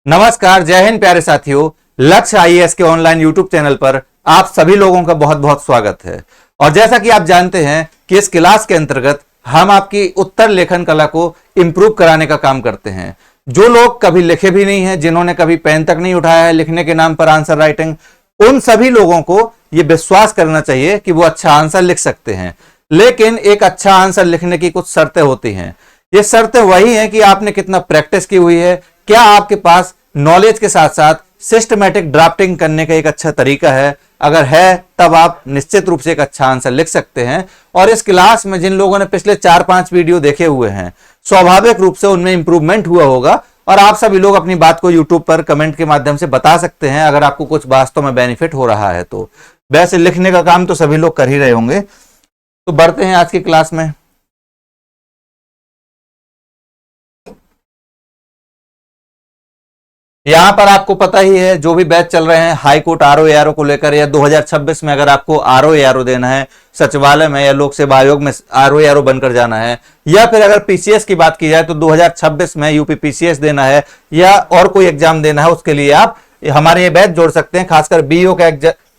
नमस्कार, जय हिंद प्यारे साथियों। लक्ष्य आईएएस के ऑनलाइन यूट्यूब चैनल पर आप सभी लोगों का बहुत बहुत स्वागत है। और जैसा कि आप जानते हैं कि इस क्लास के अंतर्गत हम आपकी उत्तर लेखन कला को इंप्रूव कराने का काम करते हैं। जो लोग कभी लिखे भी नहीं है, जिन्होंने कभी पेन तक नहीं उठाया है लिखने के नाम पर आंसर राइटिंग, उन सभी लोगों को यह विश्वास करना चाहिए कि वो अच्छा आंसर लिख सकते हैं। लेकिन एक अच्छा आंसर लिखने की कुछ शर्तें होती हैं। ये शर्तें वही हैं कि आपने कितना प्रैक्टिस की हुई है, क्या आपके पास नॉलेज के साथ साथ सिस्टमैटिक ड्राफ्टिंग करने का एक अच्छा तरीका है। अगर है तब आप निश्चित रूप से एक अच्छा आंसर लिख सकते हैं। और इस क्लास में जिन लोगों ने पिछले 4-5 वीडियो देखे हुए हैं, स्वाभाविक रूप से उनमें इंप्रूवमेंट हुआ होगा। और आप सभी लोग अपनी बात को यूट्यूब पर कमेंट के माध्यम से बता सकते हैं अगर आपको कुछ वास्तव में बेनिफिट हो रहा है तो। वैसे लिखने का काम तो सभी लोग कर ही रहे होंगे। तो बढ़ते हैं आज की क्लास में। यहां पर आपको पता ही है जो भी बैच चल रहे हैं हाई कोर्ट आरओ को लेकर, या 2026 में अगर आपको आरओ देना है सचिवालय में या लोक सेवा आयोग में आरओ बनकर जाना है, या फिर अगर पीसीएस की बात की जाए तो 2026 में यूपी पीसीएस देना है या और कोई एग्जाम देना है, उसके लिए आप हमारे ये बैच जोड़ सकते हैं। खासकर बीओ का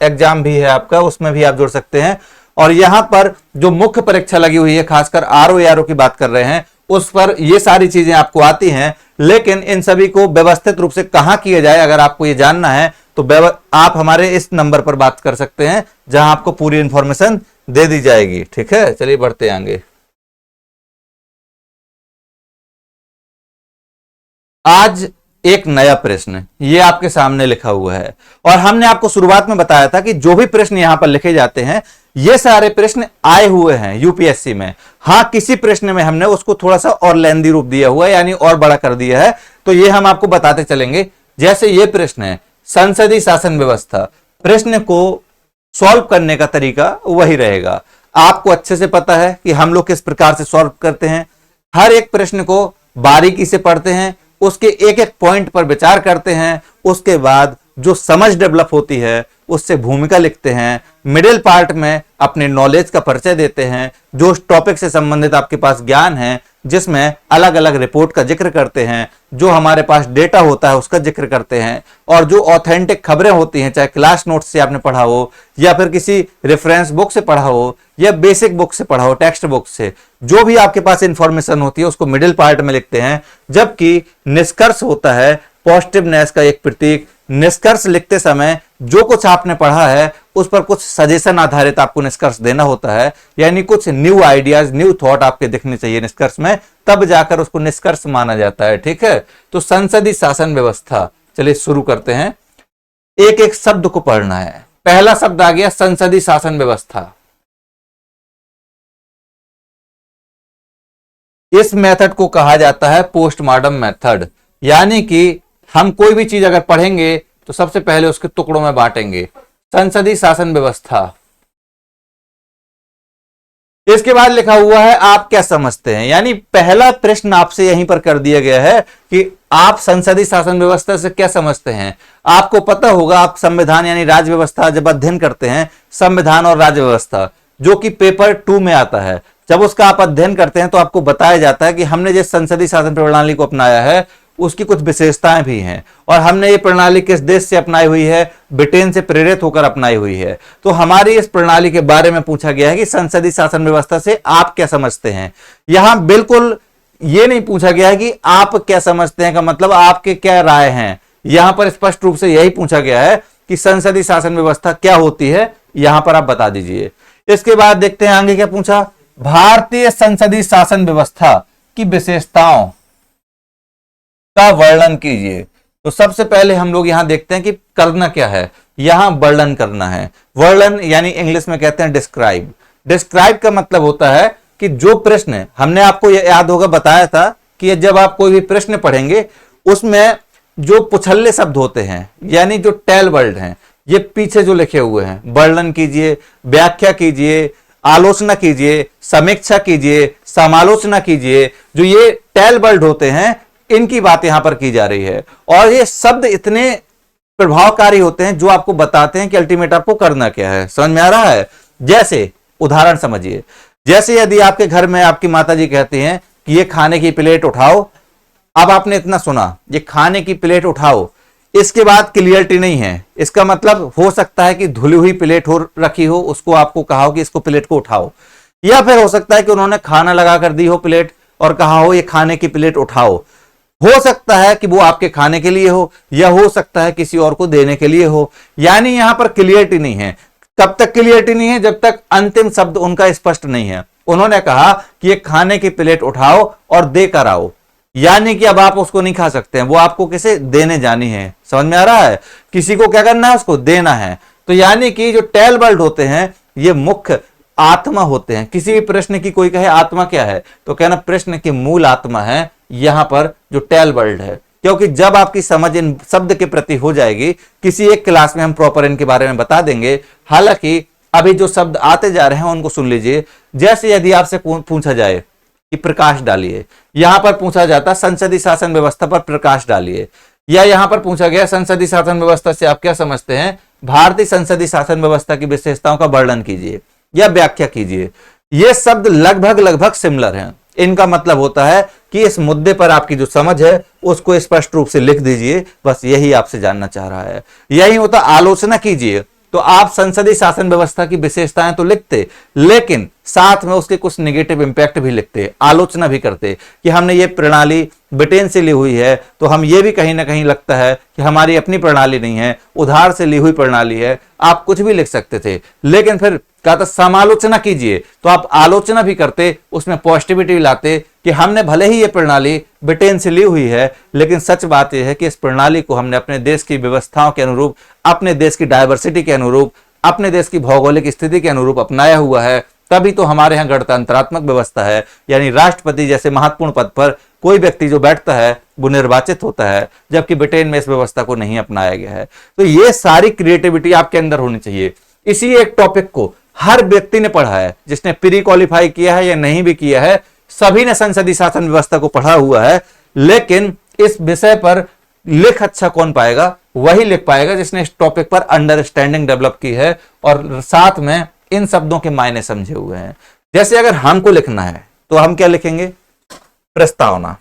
एग्जाम भी है आपका, उसमें भी आप जोड़ सकते हैं। और यहां पर जो मुख्य परीक्षा लगी हुई है, खासकर आरओ की बात कर रहे हैं, उस पर ये सारी चीजें आपको आती हैं। लेकिन इन सभी को व्यवस्थित रूप से कहां किया जाए, अगर आपको ये जानना है तो आप हमारे इस नंबर पर बात कर सकते हैं, जहां आपको पूरी इंफॉर्मेशन दे दी जाएगी। ठीक है, चलिए बढ़ते आगे। आज एक नया प्रश्न ये आपके सामने लिखा हुआ है, और हमने आपको शुरुआत में बताया था कि जो भी प्रश्न यहां पर लिखे जाते हैं ये सारे प्रश्न आए हुए हैं यूपीएससी में। हां, किसी प्रश्न में हमने उसको थोड़ा सा और लेंदी रूप दिया हुआ है, यानी और बड़ा कर दिया है, तो ये हम आपको बताते चलेंगे। जैसे ये प्रश्न है संसदीय शासन व्यवस्था, प्रश्न को सॉल्व करने का तरीका वही रहेगा। आपको अच्छे से पता है कि हम लोग किस प्रकार से सॉल्व करते हैं। हर एक प्रश्न को बारीकी से पढ़ते हैं, उसके एक एक पॉइंट पर विचार करते हैं, उसके बाद जो समझ डेवलप होती है उससे भूमिका लिखते हैं। मिडिल पार्ट में अपने नॉलेज का परिचय देते हैं, जो उस टॉपिक से संबंधित आपके पास ज्ञान है, जिसमें अलग अलग रिपोर्ट का जिक्र करते हैं, जो हमारे पास डेटा होता है उसका जिक्र करते हैं, और जो ऑथेंटिक खबरें होती हैं, चाहे क्लास नोट्स से आपने पढ़ा हो या फिर किसी रेफरेंस बुक से पढ़ा हो या बेसिक बुक से पढ़ा हो, टेक्स्ट बुक से, जो भी आपके पास इंफॉर्मेशन होती है उसको मिडिल पार्ट में लिखते हैं। जबकि निष्कर्ष होता है पॉजिटिवनेस का एक प्रतीक। निष्कर्ष लिखते समय जो कुछ आपने पढ़ा है उस पर कुछ सजेशन आधारित आपको निष्कर्ष देना होता है, यानी कुछ न्यू आइडियाज, न्यू थॉट आपके दिखने चाहिए निष्कर्ष में, तब जाकर उसको निष्कर्ष माना जाता है। ठीक है, तो संसदीय शासन व्यवस्था, चलिए शुरू करते हैं। एक एक शब्द को पढ़ना है। पहला शब्द आ गया संसदीय शासन व्यवस्था। इस मेथड को कहा जाता है पोस्टमार्टम मेथड, यानी कि हम कोई भी चीज अगर पढ़ेंगे तो सबसे पहले उसके टुकड़ों में बांटेंगे। संसदीय शासन व्यवस्था, इसके बाद लिखा हुआ है आप क्या समझते हैं, यानी पहला प्रश्न आपसे यहीं पर कर दिया गया है कि आप संसदीय शासन व्यवस्था से क्या समझते हैं। आपको पता होगा, आप संविधान यानी राज्य व्यवस्था जब अध्ययन करते हैं, संविधान और राज्य व्यवस्था, जो कि पेपर 2 में आता है, जब उसका आप अध्ययन करते हैं तो आपको बताया जाता है कि हमने जिस संसदीय शासन प्रणाली को अपनाया है उसकी कुछ विशेषताएं भी हैं, और हमने ये प्रणाली किस देश से अपनाई हुई है, ब्रिटेन से प्रेरित होकर अपनाई हुई है। तो हमारी इस प्रणाली के बारे में पूछा गया है कि संसदीय शासन व्यवस्था से आप क्या समझते हैं। यहां बिल्कुल ये नहीं पूछा गया है कि आप क्या समझते हैं का मतलब आपके क्या राय हैं। यहां पर स्पष्ट रूप से यही पूछा गया है कि संसदीय शासन व्यवस्था क्या होती है, यहां पर आप बता दीजिए। इसके बाद देखते हैं आगे क्या पूछा। भारतीय संसदीय शासन व्यवस्था की विशेषताओं का वर्णन कीजिए। तो सबसे पहले हम लोग यहां देखते हैं कि करना क्या है। यहां वर्णन करना है। वर्णन यानी इंग्लिश में कहते हैं डिस्क्राइब। डिस्क्राइब का मतलब होता है कि जो प्रश्न, हमने आपको याद होगा बताया था कि जब आप कोई भी प्रश्न पढ़ेंगे उसमें जो पुछल्ले शब्द होते हैं, यानी जो टेल वर्ड हैं, ये पीछे जो लिखे हुए हैं, वर्णन कीजिए, व्याख्या कीजिए, आलोचना कीजिए, समीक्षा कीजिए, समालोचना कीजिए, जो ये टेल वर्ड होते हैं इनकी बात यहां पर की जा रही है। और ये शब्द इतने प्रभावकारी होते हैं जो आपको बताते हैं कि अल्टीमेट आपको करना क्या है। समझ में आ रहा है। जैसे उदाहरण समझिए, जैसे यदि आपके घर में आपकी माताजी कहती हैं कि ये खाने की प्लेट उठाओ, अब आपने इतना सुना, ये खाने की प्लेट उठाओ, इसके बाद क्लियरिटी नहीं है। इसका मतलब हो सकता है कि धुली हुई प्लेट हो रखी हो, उसको आपको कहा हो कि इसको प्लेट को उठाओ, या फिर हो सकता है कि उन्होंने खाना लगा कर दी हो प्लेट और कहा हो ये खाने की प्लेट उठाओ। हो सकता है कि वो आपके खाने के लिए हो, या हो सकता है किसी और को देने के लिए हो। यानी यहां पर क्लियरिटी नहीं है। कब तक क्लियरिटी नहीं है? जब तक अंतिम शब्द उनका स्पष्ट नहीं है। उन्होंने कहा कि ये खाने की प्लेट उठाओ और देकर आओ, यानी कि अब आप उसको नहीं खा सकते हैं, वो आपको किसे देने जानी है। समझ में आ रहा है? किसी को क्या करना है? उसको देना है। तो यानी कि जो टेल वर्ड होते हैं ये मुख्य आत्मा होते हैं। किसी भी प्रश्न की कोई कहे आत्मा क्या है, तो कहना प्रश्न की मूल आत्मा है यहां पर जो टेल वर्ड है। क्योंकि जब आपकी समझ इन शब्द के प्रति हो जाएगी, किसी एक क्लास में हम प्रॉपर इनके बारे में बता देंगे। हालांकि अभी जो शब्द आते जा रहे हैं उनको सुन लीजिए। जैसे यदि आपसे पूछा जाए कि प्रकाश डालिए, यहां पर पूछा जाता संसदीय शासन व्यवस्था पर प्रकाश डालिए, या यहां पर पूछा गया संसदीय शासन व्यवस्था से आप क्या समझते हैं, भारतीय संसदीय शासन व्यवस्था की विशेषताओं का वर्णन कीजिए या व्याख्या कीजिए। ये शब्द लगभग लगभग सिमिलर हैं। इनका मतलब होता है कि इस मुद्दे पर आपकी जो समझ है उसको स्पष्ट रूप से लिख दीजिए। बस यही आपसे जानना चाह रहा है। यही होता आलोचना कीजिए। तो आप संसदीय शासन व्यवस्था की विशेषताएं तो लिखते, लेकिन साथ में उसके कुछ नेगेटिव इंपैक्ट भी लिखते, आलोचना भी करते कि हमने ये प्रणाली ब्रिटेन से ली हुई है, तो हम ये भी कहीं ना कहीं लगता है कि हमारी अपनी प्रणाली नहीं है, उधार से ली हुई प्रणाली है। आप कुछ भी लिख सकते थे, लेकिन फिर कहा था समालोचना कीजिए, तो आप आलोचना भी करते, उसमें पॉजिटिविटी लाते कि हमने भले ही ये प्रणाली ब्रिटेन से ली हुई है, लेकिन सच बात यह है कि इस प्रणाली को हमने अपने देश की व्यवस्थाओं के अनुरूप, अपने देश की डायवर्सिटी के अनुरूप, अपने देश की भौगोलिक स्थिति के अनुरूप अपनाया हुआ है। तभी तो हमारे यहाँ गणतंत्रात्मक व्यवस्था है, यानी राष्ट्रपति जैसे महत्वपूर्ण पद पर कोई व्यक्ति जो बैठता है वो निर्वाचित होता है, जबकि ब्रिटेन में इस व्यवस्था को नहीं अपनाया गया है। तो ये सारी क्रिएटिविटी आपके अंदर होनी चाहिए। इसी एक टॉपिक को हर व्यक्ति ने पढ़ा है, जिसने प्री क्वालिफाई किया है या नहीं भी किया है, सभी ने संसदीय शासन व्यवस्था को पढ़ा हुआ है। लेकिन इस विषय पर लिख अच्छा कौन पाएगा? वही लिख पाएगा जिसने इस टॉपिक पर अंडरस्टैंडिंग डेवलप की है और साथ में इन शब्दों के मायने समझे हुए हैं। जैसे अगर हमको लिखना है तो हम क्या लिखेंगे? प्रस्तावना।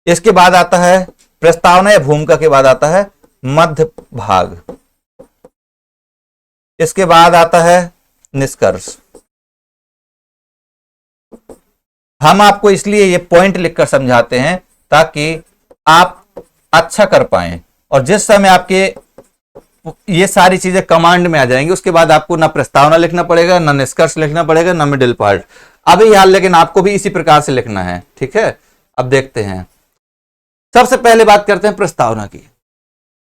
इसके बाद आता है प्रस्तावना या भूमिका के बाद आता है मध्य भाग। इसके बाद आता है निष्कर्ष। हम आपको इसलिए ये पॉइंट लिखकर समझाते हैं ताकि आप अच्छा कर पाएं, और जिस समय आपके ये सारी चीजें कमांड में आ जाएंगी, उसके बाद आपको ना प्रस्तावना लिखना पड़ेगा, ना निष्कर्ष लिखना पड़ेगा, ना मिडिल पार्ट। अभी हाल लेकिन आपको भी इसी प्रकार से लिखना है, ठीक है? अब देखते हैं। सबसे पहले बात करते हैं प्रस्तावना की।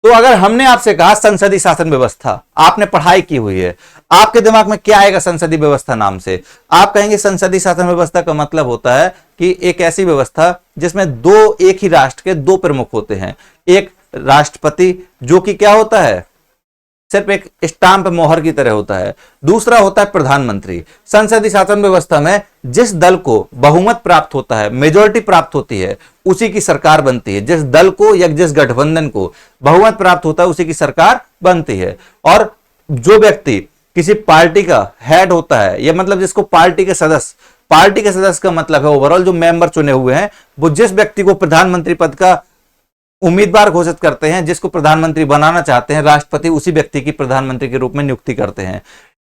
तो अगर हमने आपसे कहा संसदीय शासन व्यवस्था, आपने पढ़ाई की हुई है, आपके दिमाग में क्या आएगा संसदीय व्यवस्था नाम से? आप कहेंगे संसदीय शासन व्यवस्था का मतलब होता है कि एक ऐसी व्यवस्था जिसमें एक ही राष्ट्र के दो प्रमुख होते हैं। एक राष्ट्रपति जो कि क्या होता है, सिर्फ एक स्टाम्प मोहर की तरह होता है। दूसरा होता है प्रधानमंत्री। संसदीय शासन व्यवस्था में जिस दल को बहुमत प्राप्त होता है, मेजॉरिटी प्राप्त होती है, उसी की सरकार बनती है। जिस दल को या जिस गठबंधन को बहुमत प्राप्त होता है उसी की सरकार बनती है। और जो व्यक्ति किसी पार्टी का हेड होता है, या मतलब जिसको पार्टी के सदस्य का मतलब है ओवरऑल जो मेंबर चुने हुए हैं, वो जिस व्यक्ति को प्रधानमंत्री पद का उम्मीदवार घोषित करते हैं, जिसको प्रधानमंत्री बनाना चाहते हैं, राष्ट्रपति उसी व्यक्ति की प्रधानमंत्री के रूप में नियुक्ति करते हैं।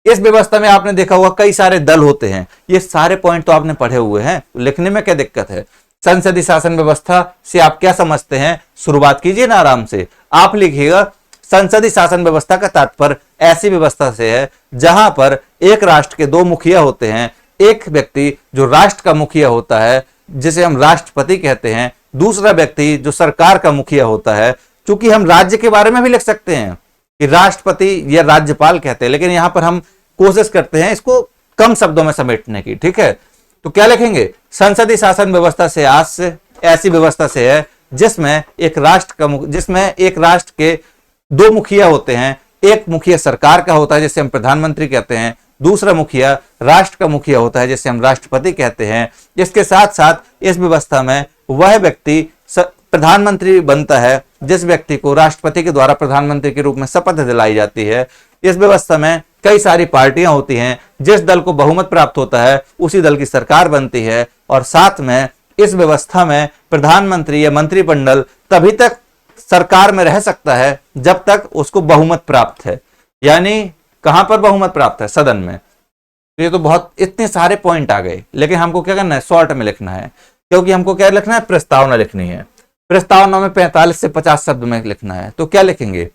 इस व्यवस्था में आपने देखा होगा कई सारे दल होते हैं। ये सारे पॉइंट तो आपने पढ़े हुए हैं, लिखने में क्या दिक्कत है? संसदीय शासन व्यवस्था से आप क्या समझते हैं? शुरुआत कीजिए ना आराम से। आप लिखिएगा संसदीय शासन व्यवस्था का तात्पर्य ऐसी व्यवस्था से है जहां पर एक राष्ट्र के दो मुखिया होते हैं। एक व्यक्ति जो राष्ट्र का मुखिया होता है, जिसे हम राष्ट्रपति कहते हैं, दूसरा व्यक्ति जो सरकार का मुखिया होता है। क्योंकि हम राज्य के बारे में भी लिख सकते हैं कि राष्ट्रपति या राज्यपाल कहते हैं, लेकिन यहां पर हम कोशिश करते हैं इसको कम शब्दों में समेटने की, ठीक है? तो क्या लिखेंगे? संसदीय शासन व्यवस्था से आज से ऐसी व्यवस्था से है जिसमें एक राष्ट्र के दो मुखिया होते हैं। एक मुखिया सरकार का होता है जिसे हम प्रधानमंत्री कहते हैं, दूसरा मुखिया राष्ट्र का मुखिया होता है जिसे हम राष्ट्रपति कहते हैं। इसके साथ साथ इस व्यवस्था में वह व्यक्ति प्रधानमंत्री बनता है जिस व्यक्ति को राष्ट्रपति के द्वारा प्रधानमंत्री के रूप में शपथ दिलाई जाती है। इस व्यवस्था में कई सारी पार्टियां होती हैं, जिस दल को बहुमत प्राप्त होता है उसी दल की सरकार बनती है, और साथ में इस व्यवस्था में प्रधानमंत्री या मंत्रिमंडल तभी तक सरकार में रह सकता है जब तक उसको बहुमत प्राप्त है। यानी कहां पर बहुमत प्राप्त है? सदन में। ये तो बहुत इतने सारे पॉइंट आ गए, लेकिन हमको क्या करना है? शॉर्ट में लिखना है, क्योंकि हमको क्या लिखना है? प्रस्तावना लिखनी है। प्रस्तावना में 45 से 50 शब्द में लिखना है। तो क्या लिखेंगे?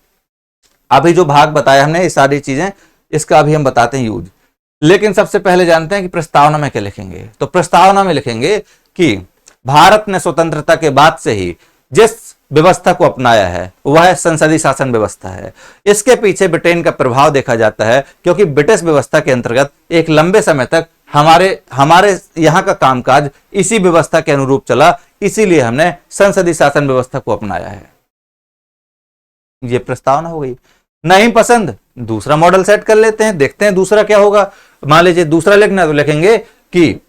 अभी जो भाग बताया हमने, ये सारी चीजें, इसका अभी हम बताते हैं यूज। लेकिन सबसे पहले जानते हैं कि प्रस्तावना में क्या लिखेंगे। तो प्रस्तावना में लिखेंगे कि भारत ने स्वतंत्रता के बाद से ही जिस व्यवस्था को अपनाया है वह संसदीय शासन व्यवस्था है। इसके पीछे ब्रिटेन का प्रभाव देखा जाता है, क्योंकि ब्रिटिश व्यवस्था के अंतर्गत एक लंबे समय तक हमारे यहाँ का कामकाज इसी व्यवस्था के अनुरूप चला, इसीलिए हमने संसदीय शासन व्यवस्था को अपनाया है। ये प्रस्तावना हो गई। नहीं पसंद, दूसरा मॉडल सेट कर लेते हैं, देखते हैं दूसरा क्या होगा। मान लीजिए दूसरा लिखना है तो लिखेंगे कि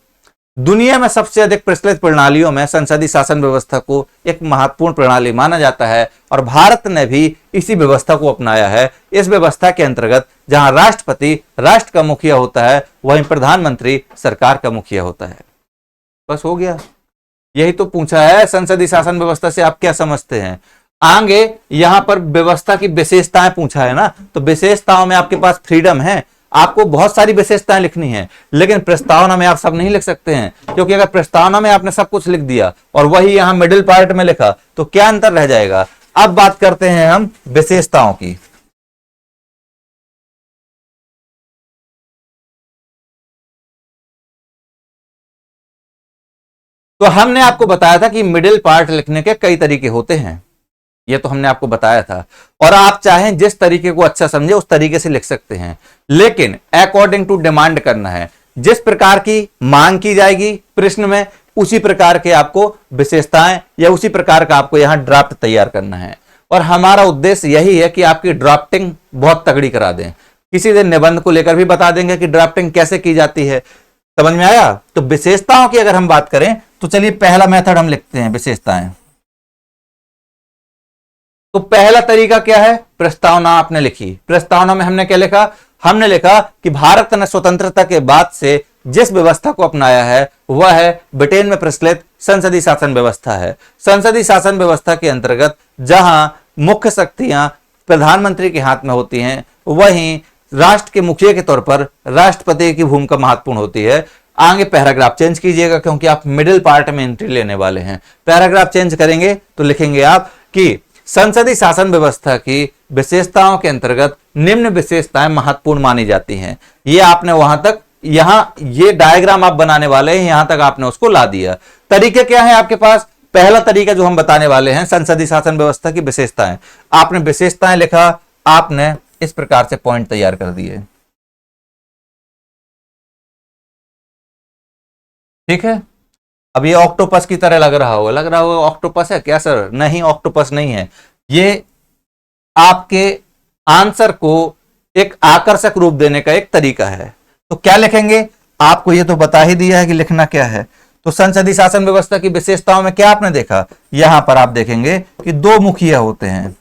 दुनिया में सबसे अधिक प्रचलित प्रणालियों में संसदीय शासन व्यवस्था को एक महत्वपूर्ण प्रणाली माना जाता है, और भारत ने भी इसी व्यवस्था को अपनाया है। इस व्यवस्था के अंतर्गत जहां राष्ट्रपति राष्ट्र का मुखिया होता है, वहीं प्रधानमंत्री सरकार का मुखिया होता है। बस हो गया। यही तो पूछा है, संसदीय शासन व्यवस्था से आप क्या समझते हैं। आगे यहां पर व्यवस्था की विशेषताएं पूछा है ना, तो विशेषताओं में आपके पास फ्रीडम है, आपको बहुत सारी विशेषताएं लिखनी है, लेकिन प्रस्तावना में आप सब नहीं लिख सकते हैं, क्योंकि अगर प्रस्तावना में आपने सब कुछ लिख दिया और वही यहां मिडिल पार्ट में लिखा तो क्या अंतर रह जाएगा। अब बात करते हैं हम विशेषताओं की। तो हमने आपको बताया था कि मिडिल पार्ट लिखने के कई तरीके होते हैं, ये तो हमने आपको बताया था, और आप चाहें जिस तरीके को अच्छा समझे उस तरीके से लिख सकते हैं, लेकिन अकॉर्डिंग टू डिमांड करना है। जिस प्रकार की मांग की जाएगी प्रश्न में, उसी प्रकार के आपको विशेषताएं या उसी प्रकार का आपको यहां ड्राफ्ट तैयार करना है। और हमारा उद्देश्य यही है कि आपकी ड्राफ्टिंग बहुत तगड़ी करा दें। किसी दिन निबंध को लेकर भी बता देंगे कि ड्राफ्टिंग कैसे की जाती है। समझ में आया? तो विशेषताओं की अगर हम बात करें तो चलिए पहला मेथड हम लिखते हैं, विशेषताएं। तो पहला तरीका क्या है? प्रस्तावना आपने लिखी। प्रस्तावना में हमने क्या लिखा? हमने लिखा कि भारत ने स्वतंत्रता के बाद से जिस व्यवस्था को अपनाया है वह है ब्रिटेन में प्रचलित संसदीय शासन व्यवस्था है। संसदीय शासन व्यवस्था के अंतर्गत जहां मुख्य शक्तियां प्रधानमंत्री के हाथ में होती हैं, वहीं राष्ट्र के मुखिया के तौर पर राष्ट्रपति की भूमिका महत्वपूर्ण होती है। आगे पैराग्राफ चेंज कीजिएगा, क्योंकि आप मिडिल पार्ट में एंट्री लेने वाले हैं। पैराग्राफ चेंज करेंगे तो लिखेंगे आप कि संसदीय शासन व्यवस्था की विशेषताओं के अंतर्गत निम्न विशेषताएं महत्वपूर्ण मानी जाती हैं। ये आपने वहां तक, यहां ये डायग्राम आप बनाने वाले हैं, यहां तक आपने उसको ला दिया। तरीके क्या है आपके पास? पहला तरीका जो हम बताने वाले हैं, संसदीय शासन व्यवस्था की विशेषताएं। आपने विशेषताएं लिखा, आपने इस प्रकार से पॉइंट तैयार कर दिए। ठीक है। अब ये ऑक्टोपस की तरह लग रहा होगा ऑक्टोपस है क्या सर? नहीं, ऑक्टोपस नहीं है। ये आपके आंसर को एक आकर्षक रूप देने का एक तरीका है। तो क्या लिखेंगे? आपको ये तो बता ही दिया है कि लिखना क्या है। तो संसदीय शासन व्यवस्था की विशेषताओं में क्या आपने देखा? यहां पर आप देखेंगे कि दो मुखिया होते हैं,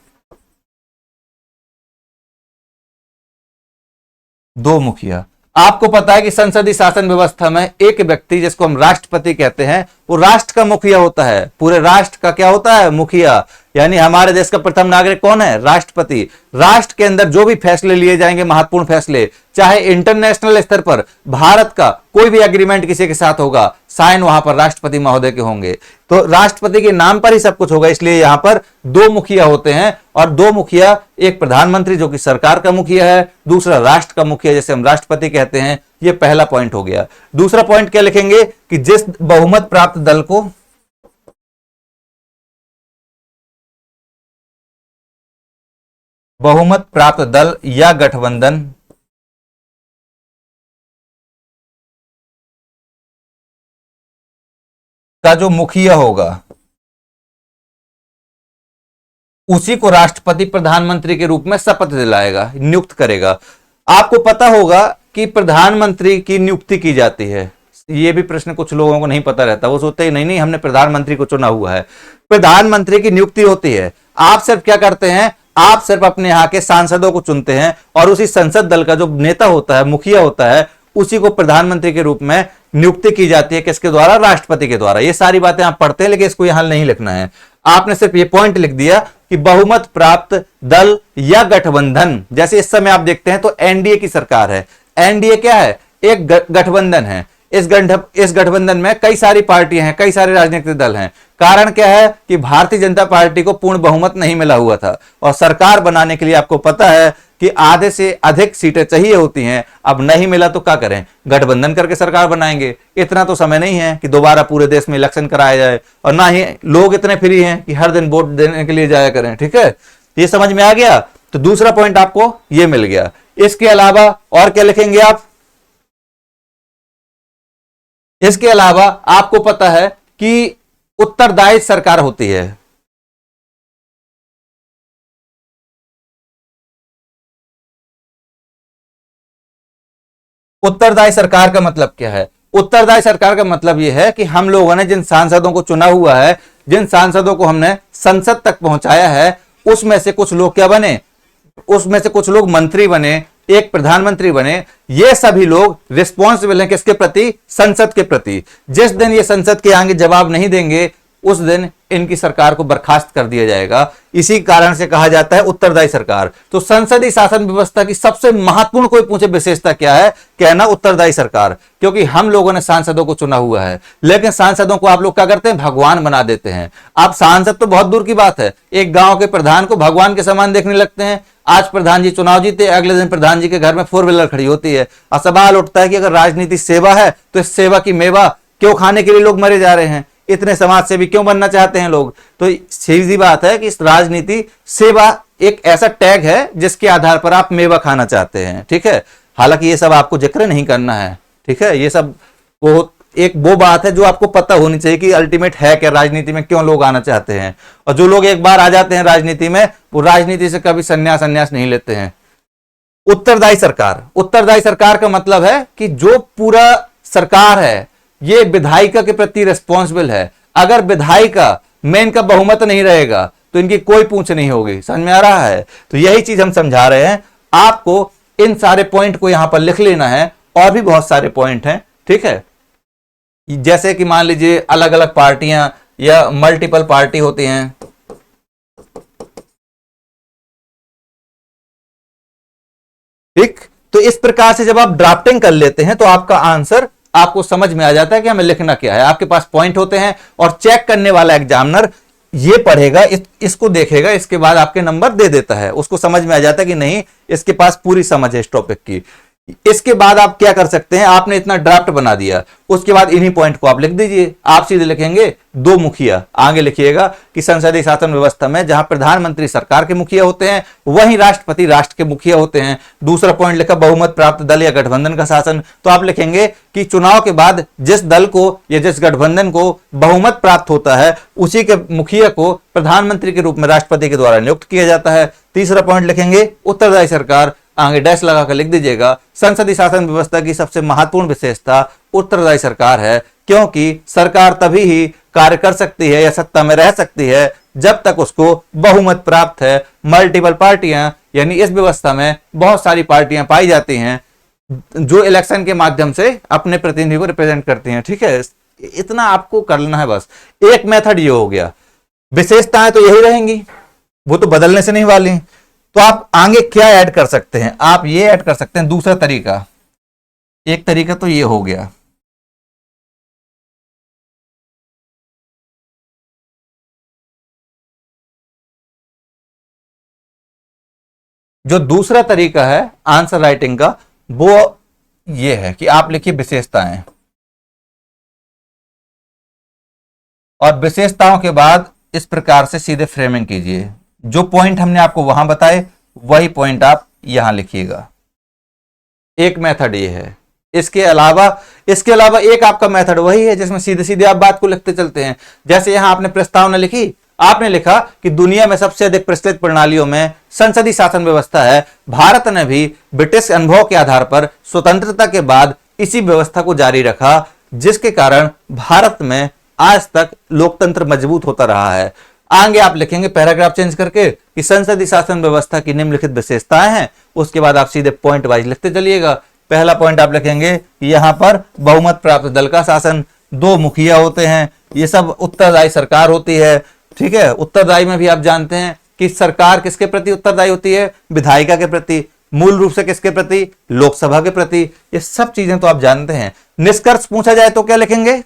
दो मुखिया। आपको पता है कि संसदीय शासन व्यवस्था में एक व्यक्ति, जिसको हम राष्ट्रपति कहते हैं, वो राष्ट्र का मुखिया होता है। पूरे राष्ट्र का क्या होता है? मुखिया। यानी हमारे देश का प्रथम नागरिक कौन है? राष्ट्रपति। राष्ट्र के अंदर जो भी फैसले लिए जाएंगे, महत्वपूर्ण फैसले, चाहे इंटरनेशनल स्तर पर भारत का कोई भी एग्रीमेंट किसी के साथ होगा, साइन वहां पर राष्ट्रपति महोदय के होंगे। तो राष्ट्रपति के नाम पर ही सब कुछ होगा, इसलिए यहां पर दो मुखिया होते हैं। और दो मुखिया, एक प्रधानमंत्री जो कि सरकार का मुखिया है, दूसरा राष्ट्र का मुखिया जैसे हम राष्ट्रपति कहते हैं। ये पहला पॉइंट हो गया। दूसरा पॉइंट क्या लिखेंगे? कि जिस बहुमत प्राप्त दल को बहुमत प्राप्त दल या गठबंधन का जो मुखिया होगा उसी को राष्ट्रपति प्रधानमंत्री के रूप में शपथ दिलाएगा, नियुक्त करेगा। आपको पता होगा कि प्रधानमंत्री की नियुक्ति की जाती है। ये भी प्रश्न कुछ लोगों को नहीं पता रहता, वो सोचते ही नहीं हमने प्रधानमंत्री को चुना हुआ है। प्रधानमंत्री की नियुक्ति होती है। आप सिर्फ क्या करते हैं, आप सिर्फ अपने यहाँ के सांसदों को चुनते हैं और उसी संसद दल का जो नेता होता है, मुखिया होता है, उसी को प्रधानमंत्री के रूप में नियुक्ति की जाती है। किसके द्वारा? राष्ट्रपति के द्वारा। ये सारी बातें आप पढ़ते हैं, लेकिन इसको यहां नहीं लिखना है। आपने सिर्फ ये पॉइंट लिख दिया कि बहुमत प्राप्त दल या गठबंधन, जैसे इस समय आप देखते हैं तो एनडीए की सरकार है। एनडीए क्या है? एक गठबंधन है। इस गठबंधन में कई सारी पार्टियां हैं, कई सारे राजनीतिक दल हैं। कारण क्या है कि भारतीय जनता पार्टी को पूर्ण बहुमत नहीं मिला हुआ था और सरकार बनाने के लिए आपको पता है कि आधे से अधिक सीटें चाहिए होती हैं। अब नहीं मिला तो क्या करें? गठबंधन करके सरकार बनाएंगे। इतना तो समय नहीं है कि दोबारा पूरे देश में इलेक्शन कराया जाए, और ना ही लोग इतने फ्री हैं कि हर दिन वोट देने के लिए जाया करें। ठीक है, ये समझ में आ गया? तो दूसरा पॉइंट आपको ये मिल गया। इसके अलावा और क्या लिखेंगे आप? इसके अलावा आपको पता है कि उत्तरदायी सरकार होती है। उत्तरदायी सरकार का मतलब क्या है? उत्तरदायी सरकार का मतलब यह है कि हम लोगों ने जिन सांसदों को चुना हुआ है, जिन सांसदों को हमने संसद तक पहुंचाया है, उसमें से कुछ लोग क्या बने? उसमें से कुछ लोग मंत्री बने, एक प्रधानमंत्री बने। ये सभी लोग रिस्पॉन्सिबल हैं किसके प्रति? संसद के प्रति। जिस दिन ये संसद के आगे जवाब नहीं देंगे, उस दिन इनकी सरकार को बर्खास्त कर दिया जाएगा। इसी कारण से कहा जाता है उत्तरदायी सरकार। तो संसदीय शासन व्यवस्था की सबसे महत्वपूर्ण कोई पूछे विशेषता क्या है? कहना उत्तरदायी सरकार। क्योंकि हम लोगों ने सांसदों को चुना हुआ है, लेकिन सांसदों को आप लोग क्या करते हैं? भगवान बना देते हैं। आप सांसद तो बहुत दूर की बात है, एक गांव के प्रधान को भगवान के समान देखने लगते हैं। आज प्रधान जी चुनाव जीते, अगले दिन प्रधान जी के घर में 4 व्हीलर खड़ी होती है। और सवाल उठता है कि अगर राजनीति सेवा है तो इस सेवा की मेवा क्यों खाने के लिए लोग मरे जा रहे हैं? इतने समाज सेवी क्यों बनना चाहते हैं लोग? तो सीधी बात है कि इस राजनीति सेवा एक ऐसा टैग है जिसके आधार पर आप मेवा खाना चाहते हैं। ठीक है, हालांकि ये सब आपको जिक्र नहीं करना है। ठीक है, ये सब वो बात है जो आपको पता होनी चाहिए कि अल्टीमेट है क्या, राजनीति में क्यों लोग आना चाहते हैं। और जो लोग एक बार आ जाते हैं राजनीति में, वो राजनीति से कभी संन्यास नहीं लेते हैं। उत्तरदायी सरकार, उत्तरदायी सरकार का मतलब है कि जो पूरा सरकार है ये विधायिका के प्रति रिस्पॉन्सिबल है। अगर विधायिका में इनका बहुमत नहीं रहेगा तो इनकी कोई पूछ नहीं होगी। समझ में आ रहा है? तो यही चीज हम समझा रहे हैं आपको। इन सारे पॉइंट को यहां पर लिख लेना है, और भी बहुत सारे पॉइंट हैं। ठीक है, जैसे कि मान लीजिए अलग अलग पार्टियां या मल्टीपल पार्टी होती हैं। ठीक, तो इस प्रकार से जब आप ड्राफ्टिंग कर लेते हैं तो आपका आंसर आपको समझ में आ जाता है कि हमें लिखना क्या है। आपके पास पॉइंट होते हैं और चेक करने वाला एग्जामिनर ये पढ़ेगा, इसको देखेगा, इसके बाद आपके नंबर दे देता है। उसको समझ में आ जाता है कि नहीं, इसके पास पूरी समझ है इस टॉपिक की। इसके बाद आप क्या कर सकते हैं? आपने इतना ड्राफ्ट बना दिया, उसके बाद इन्हीं पॉइंट को आप लिख दीजिए। आप सीधे लिखेंगे 2 मुखिया। आगे लिखिएगा कि संसदीय शासन व्यवस्था में जहां प्रधानमंत्री सरकार के मुखिया होते हैं, वहीं राष्ट्रपति राष्ट्र के मुखिया होते हैं। दूसरा पॉइंट लिखा बहुमत प्राप्त दल या गठबंधन का शासन। तो आप लिखेंगे कि चुनाव के बाद जिस दल को या जिस गठबंधन को बहुमत प्राप्त होता है, उसी के मुखिया को प्रधानमंत्री के रूप में राष्ट्रपति के द्वारा नियुक्त किया जाता है। तीसरा पॉइंट लिखेंगे उत्तरदायी सरकार। आगे डैश लगाकर लिख दीजिएगा संसदीय शासन व्यवस्था की सबसे महत्वपूर्ण विशेषता उत्तरदायी सरकार है, क्योंकि सरकार तभी ही कार्य कर सकती है या सत्ता में रह सकती है जब तक उसको बहुमत प्राप्त है। मल्टीपल पार्टियां, यानी इस व्यवस्था में बहुत सारी पार्टियां पाई जाती हैं जो इलेक्शन के माध्यम से अपने प्रतिनिधि को रिप्रेजेंट करती हैं। ठीक है, इतना आपको कर लेना है बस। एक मेथड ये हो गया। विशेषताएं तो यही रहेंगी, वो तो बदलने से नहीं वाली। तो आप आगे क्या ऐड कर सकते हैं? आप ये ऐड कर सकते हैं दूसरा तरीका। एक तरीका तो ये हो गया। जो दूसरा तरीका है आंसर राइटिंग का, वो ये है कि आप लिखिए विशेषताएं, और विशेषताओं के बाद इस प्रकार से सीधे फ्रेमिंग कीजिए। जो पॉइंट हमने आपको वहां बताए वही पॉइंट आप यहां लिखिएगा। एक मेथड ये है। इसके अलावा एक आपका मेथड वही है जिसमें सीधे सीधे आप बात को लिखते चलते हैं। जैसे यहां आपने प्रस्तावना लिखी, आपने लिखा कि दुनिया में सबसे अधिक प्रचलित प्रणालियों में संसदीय शासन व्यवस्था है। भारत ने भी ब्रिटिश अनुभव के आधार पर स्वतंत्रता के बाद इसी व्यवस्था को जारी रखा, जिसके कारण भारत में आज तक लोकतंत्र मजबूत होता रहा है। आगे आप लिखेंगे पैराग्राफ चेंज करके कि संसदीय शासन व्यवस्था की निम्नलिखित विशेषताएं हैं, उसके बाद आप सीधे पॉइंट वाइज लिखते चलिएगा। पहला पॉइंट आप लिखेंगे यहां पर बहुमत प्राप्त दल का शासन, 2 मुखिया होते हैं, ये सब उत्तरदायी सरकार होती है। ठीक है, उत्तरदायी में भी आप जानते हैं कि सरकार किसके प्रति उत्तरदायी होती है, विधायिका के प्रति, मूल रूप से किसके प्रति, लोकसभा के प्रति। ये सब चीजें तो आप जानते हैं। निष्कर्ष पूछा जाए तो क्या लिखेंगे,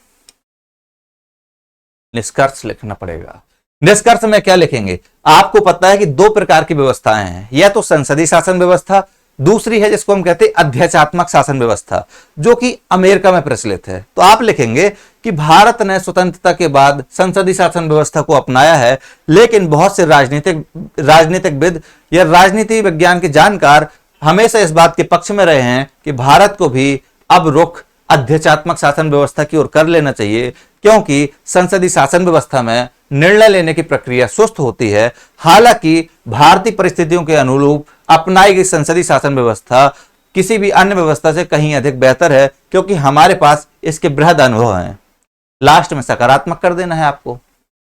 निष्कर्ष लिखना पड़ेगा। निष्कर्ष में क्या लिखेंगे, आपको पता है कि 2 प्रकार की व्यवस्थाएं हैं, या तो संसदीय शासन व्यवस्था, दूसरी है जिसको हम कहते हैं अध्यक्षात्मक शासन व्यवस्था, जो कि अमेरिका में प्रचलित है। तो आप लिखेंगे कि भारत ने स्वतंत्रता के बाद संसदीय शासन व्यवस्था को अपनाया है, लेकिन बहुत से राजनीतिकविद या राजनीति विज्ञान के जानकार हमेशा इस बात के पक्ष में रहे हैं कि भारत को भी अब रुख अध्यक्षात्मक शासन व्यवस्था की ओर कर लेना चाहिए, क्योंकि संसदीय शासन व्यवस्था में निर्णय लेने की प्रक्रिया सुस्त होती है। हालांकि भारतीय परिस्थितियों के अनुरूप अपनाई गई संसदीय शासन व्यवस्था किसी भी अन्य व्यवस्था से कहीं अधिक बेहतर है, क्योंकि हमारे पास इसके बृहद अनुभव हैं। लास्ट में सकारात्मक कर देना है आपको,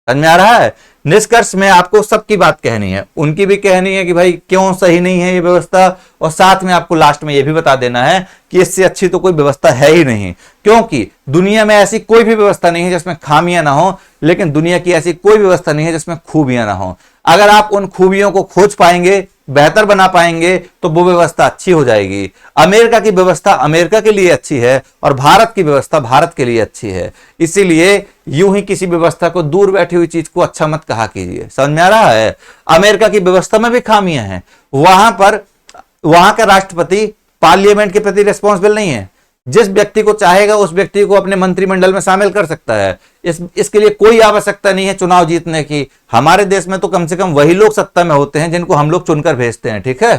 समझ में आ रहा है। निष्कर्ष में आपको सबकी बात कहनी है, उनकी भी कहनी है कि भाई क्यों सही नहीं है ये व्यवस्था, और साथ में आपको लास्ट में ये भी बता देना है कि इससे अच्छी तो कोई व्यवस्था है ही नहीं, क्योंकि दुनिया में ऐसी कोई भी व्यवस्था नहीं है जिसमें खामियां ना हो, लेकिन दुनिया की ऐसी कोई व्यवस्था नहीं है जिसमें खूबियां ना हो। अगर आप उन खूबियों को खोज पाएंगे, बेहतर बना पाएंगे, तो वो व्यवस्था अच्छी हो जाएगी। अमेरिका की व्यवस्था अमेरिका के लिए अच्छी है और भारत की व्यवस्था भारत के लिए अच्छी है। इसीलिए यूं ही किसी व्यवस्था को, दूर बैठी हुई चीज को अच्छा मत कहा कीजिए, समझ में आ रहा है। अमेरिका की व्यवस्था में भी खामियां हैं, वहां का राष्ट्रपति पार्लियामेंट के प्रति रिस्पॉन्सिबल नहीं है। जिस व्यक्ति को चाहेगा उस व्यक्ति को अपने मंत्रिमंडल में शामिल कर सकता है। इसके लिए कोई आवश्यकता नहीं है चुनाव जीतने की। हमारे देश में तो कम से कम वही लोग सत्ता में होते हैं जिनको हम लोग चुनकर भेजते हैं। ठीक है,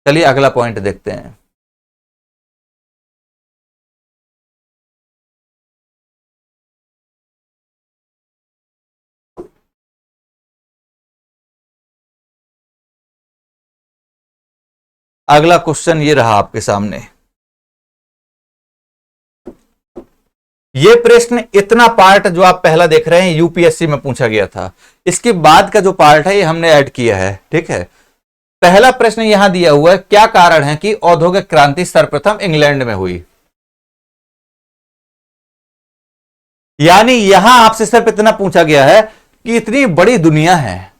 चलिए अगला पॉइंट देखते हैं। अगला क्वेश्चन ये रहा आपके सामने। ये प्रश्न, इतना पार्ट जो आप पहला देख रहे हैं यूपीएससी में पूछा गया था, इसके बाद का जो पार्ट है ये हमने ऐड किया है। ठीक है, पहला प्रश्न यहां दिया हुआ है, क्या कारण है कि औद्योगिक क्रांति सर्वप्रथम इंग्लैंड में हुई। यानी यहां आपसे सिर्फ इतना पूछा गया है कि इतनी बड़ी दुनिया है,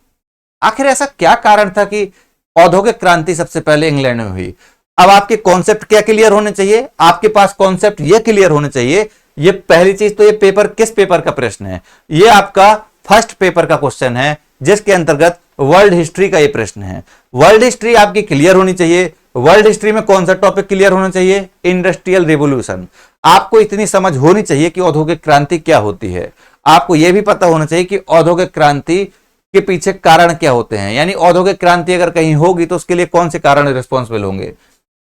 आखिर ऐसा क्या कारण था कि औद्योगिक क्रांति सबसे पहले इंग्लैंड में हुई। अब आपके कॉन्सेप्ट क्या क्लियर होने चाहिए, आपके पास कॉन्सेप्ट ये क्लियर होने चाहिए। ये पहली चीज तो, ये पेपर किस पेपर का प्रश्न है, ये आपका फर्स्ट पेपर का क्वेश्चन है, जिसके अंतर्गत वर्ल्ड हिस्ट्री का ये प्रश्न है। वर्ल्ड हिस्ट्री आपकी क्लियर होनी चाहिए। वर्ल्ड हिस्ट्री में कौन सा टॉपिक क्लियर होना चाहिए, इंडस्ट्रियल रिवॉल्यूशन। आपको इतनी समझ होनी चाहिए कि औद्योगिक क्रांति क्या होती है। आपको यह भी पता होना चाहिए कि औद्योगिक क्रांति के पीछे कारण क्या होते हैं, यानी औद्योगिक क्रांति अगर कहीं होगी तो उसके लिए कौन से कारण रिस्पॉन्सिबल होंगे।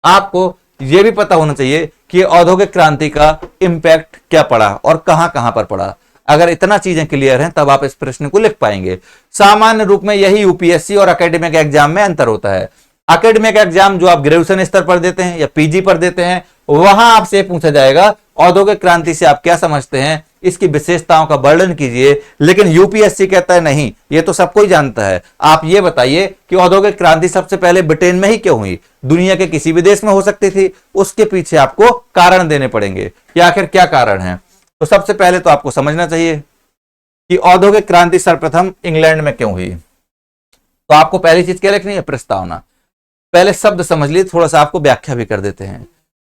आपको यह भी पता होना चाहिए कि औद्योगिक क्रांति का इंपैक्ट क्या पड़ा और कहां कहां पर पड़ा। अगर इतना चीजें क्लियर हैं तब आप इस प्रश्न को लिख पाएंगे। सामान्य रूप में यही यूपीएससी और एकेडमिक एग्जाम में अंतर होता है। एकेडमिक एग्जाम जो आप ग्रेजुएशन स्तर पर देते हैं या पीजी पर देते हैं, वहां आपसे पूछा जाएगा औद्योगिक क्रांति से आप क्या समझते हैं, इसकी विशेषताओं का वर्णन कीजिए। लेकिन यूपीएससी कहता है नहीं, ये तो सबको ही जानता है, आप ये बताइए कि औद्योगिक क्रांति सबसे पहले ब्रिटेन में ही क्यों हुई, दुनिया के किसी भी देश में हो सकती थी। उसके पीछे आपको कारण देने पड़ेंगे कि आखिर क्या कारण है। तो सबसे पहले तो आपको समझना चाहिए कि औद्योगिक क्रांति सर्वप्रथम इंग्लैंड में क्यों हुई। तो आपको पहली चीज क्या लिखनी है, प्रस्तावना। पहले शब्द समझ लीजिए, थोड़ा सा आपको व्याख्या भी कर देते हैं।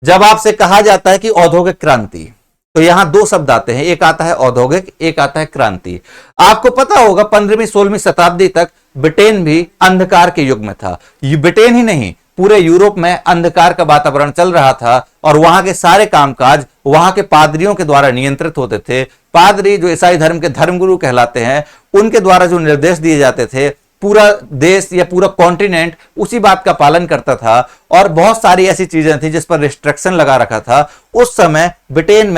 जब आपसे कहा जाता है कि औद्योगिक क्रांति, तो यहां 2 शब्द आते हैं, एक आता है औद्योगिक, एक आता है क्रांति। आपको पता होगा 15वीं 16वीं शताब्दी तक ब्रिटेन भी अंधकार के युग में था। ब्रिटेन ही नहीं, पूरे यूरोप में अंधकार का वातावरण चल रहा था और वहां के सारे कामकाज वहां के पादरियों के द्वारा नियंत्रित होते थे। पादरी जो ईसाई धर्म के धर्मगुरु कहलाते हैं, उनके द्वारा जो निर्देश दिए जाते थे, पूरा देश या पूरा कॉन्टिनेंट उसी बात का पालन करता था। और बहुत सारी ऐसी चीजें थी जिस पर रिस्ट्रिक्शन लगा रखा था उस समय ब्रिटेन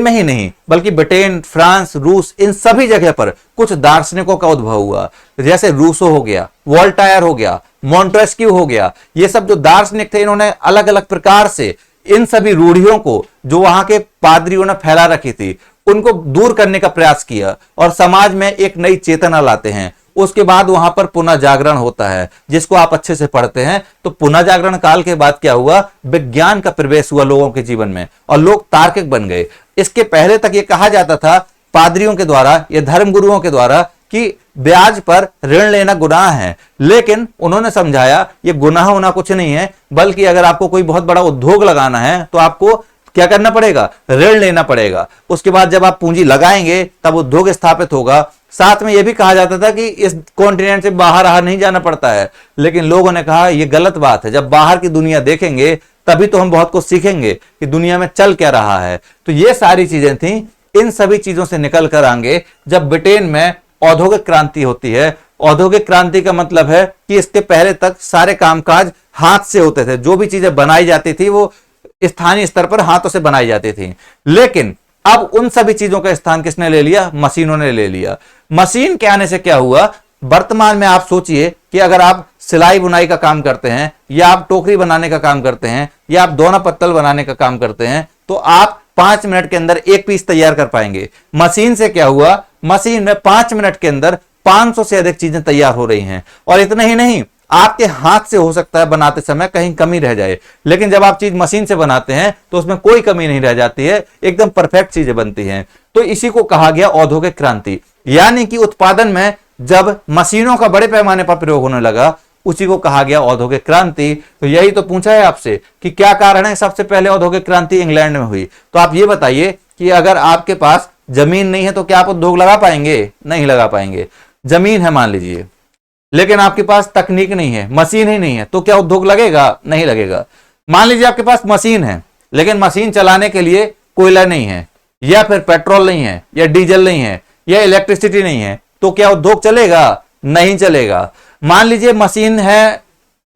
में ही नहीं बल्कि ब्रिटेन, फ्रांस, रूस, इन सभी जगह पर कुछ दार्शनिकों का उद्भव हुआ। जैसे रूसो हो गया, वोल्टायर हो गया, मॉन्टेस्क्यू हो गया। ये सब जो दार्शनिक थे, इन्होंने अलग अलग प्रकार से इन सभी रूढ़ियों को जो वहां के पादरियों ने फैला रखी थी, उनको दूर करने का प्रयास किया और समाज में एक नई चेतना लाते हैं। उसके बाद वहां पर पुनः जागरण होता है, जिसको आप अच्छे से पढ़ते हैं। तो पुनः जागरण काल के बाद क्या हुआ, विज्ञान का प्रवेश हुआ लोगों के जीवन में और लोग तार्किक बन गए। इसके पहले तक ये कहा जाता था पादरियों के द्वारा या धर्म गुरुओं के द्वारा कि ब्याज पर ऋण लेना गुनाह है, लेकिन उन्होंने समझाया ये गुनाह होना कुछ नहीं है, बल्कि अगर आपको कोई बहुत बड़ा उद्योग लगाना है तो आपको क्या करना पड़ेगा, ऋण लेना पड़ेगा। उसके बाद जब आप पूंजी लगाएंगे तब उद्योग स्थापित होगा। साथ में यह भी कहा जाता था कि इस कॉन्टिनेंट से बाहर नहीं जाना पड़ता है, लेकिन लोगों ने कहा यह गलत बात है, जब बाहर की दुनिया देखेंगे तभी तो हम बहुत कुछ सीखेंगे कि दुनिया में चल क्या रहा है। तो ये सारी चीजें थी। इन सभी चीजों से निकल कर आएंगे जब ब्रिटेन में औद्योगिक क्रांति होती है। औद्योगिक क्रांति का मतलब है कि इसके पहले तक सारे कामकाज हाथ से होते थे, जो भी चीजें बनाई जाती थी वो स्थानीय स्तर पर हाथों से बनाई जाती थी। लेकिन अब उन सभी चीजों का स्थान किसने ले लिया, मशीनों ने ले लिया। मशीन के आने से क्या हुआ, वर्तमान में आप सोचिए कि अगर आप सिलाई बुनाई का काम करते हैं या आप टोकरी बनाने का काम करते हैं या आप दोना पत्तल बनाने का काम करते हैं तो आप 5 मिनट के अंदर एक पीस तैयार कर पाएंगे। मशीन से क्या हुआ, मशीन में 5 मिनट के अंदर 500 से अधिक चीजें तैयार हो रही हैं। और इतना ही नहीं, आपके हाथ से हो सकता है बनाते समय कहीं कमी रह जाए, लेकिन जब आप चीज मशीन से बनाते हैं तो उसमें कोई कमी नहीं रह जाती है, एकदम परफेक्ट चीजें बनती हैं। तो इसी को कहा गया औद्योगिक क्रांति, यानी कि उत्पादन में जब मशीनों का बड़े पैमाने पर प्रयोग होने लगा उसी को कहा गया औद्योगिक क्रांति। तो यही तो पूछा है आपसे कि क्या कारण है सबसे पहले औद्योगिक क्रांति इंग्लैंड में हुई। तो आप ये बताइए कि अगर आपके पास जमीन नहीं है तो क्या आप उद्योग लगा पाएंगे, नहीं लगा पाएंगे। जमीन है मान लीजिए, लेकिन आपके पास तकनीक नहीं है, मशीन ही नहीं है, तो क्या उद्योग लगेगा, नहीं लगेगा। मान लीजिए आपके पास मशीन है लेकिन मशीन चलाने के लिए कोयला नहीं है या फिर पेट्रोल नहीं है या डीजल नहीं है या इलेक्ट्रिसिटी नहीं है, तो क्या उद्योग चलेगा, नहीं चलेगा। मान लीजिए मशीन है,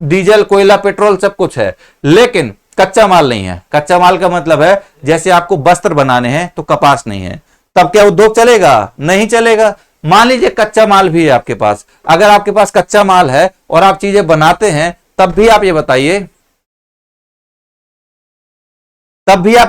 डीजल कोयला पेट्रोल सब कुछ है, लेकिन कच्चा माल नहीं है। कच्चा माल का मतलब है जैसे आपको वस्त्र बनाने हैं तो कपास नहीं है, तब क्या उद्योग चलेगा, नहीं चलेगा। मान लीजिए कच्चा माल भी है आपके पास, अगर आपके पास कच्चा माल है और आप चीजें बनाते हैं तब भी आप ये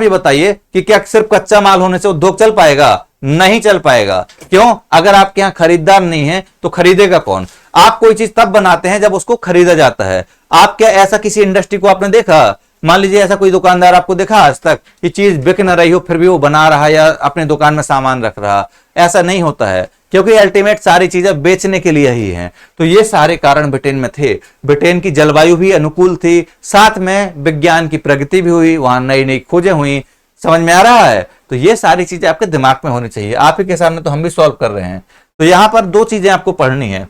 बताइए कि क्या सिर्फ कच्चा माल होने से उद्योग चल पाएगा, नहीं चल पाएगा। क्यों, अगर आपके यहां खरीदार नहीं है तो खरीदेगा कौन। आप कोई चीज तब बनाते हैं जब उसको खरीदा जाता है। आप क्या ऐसा किसी इंडस्ट्री को आपने देखा, मान लीजिए ऐसा कोई दुकानदार आपको देखा आज तक कि चीज बिक न रही हो फिर भी वो बना रहा या अपने दुकान में सामान रख रहा, ऐसा नहीं होता है, क्योंकि अल्टीमेट सारी चीजें बेचने के लिए ही हैं। तो ये सारे कारण ब्रिटेन में थे। ब्रिटेन की जलवायु भी अनुकूल थी, साथ में विज्ञान की प्रगति भी हुई, वहां नई नई खोजें हुई। समझ में आ रहा है। तो ये सारी चीजें आपके दिमाग में होनी चाहिए, आप ही के सामने तो हम भी सॉल्व कर रहे हैं। तो यहां पर 2 चीजें आपको पढ़नी है।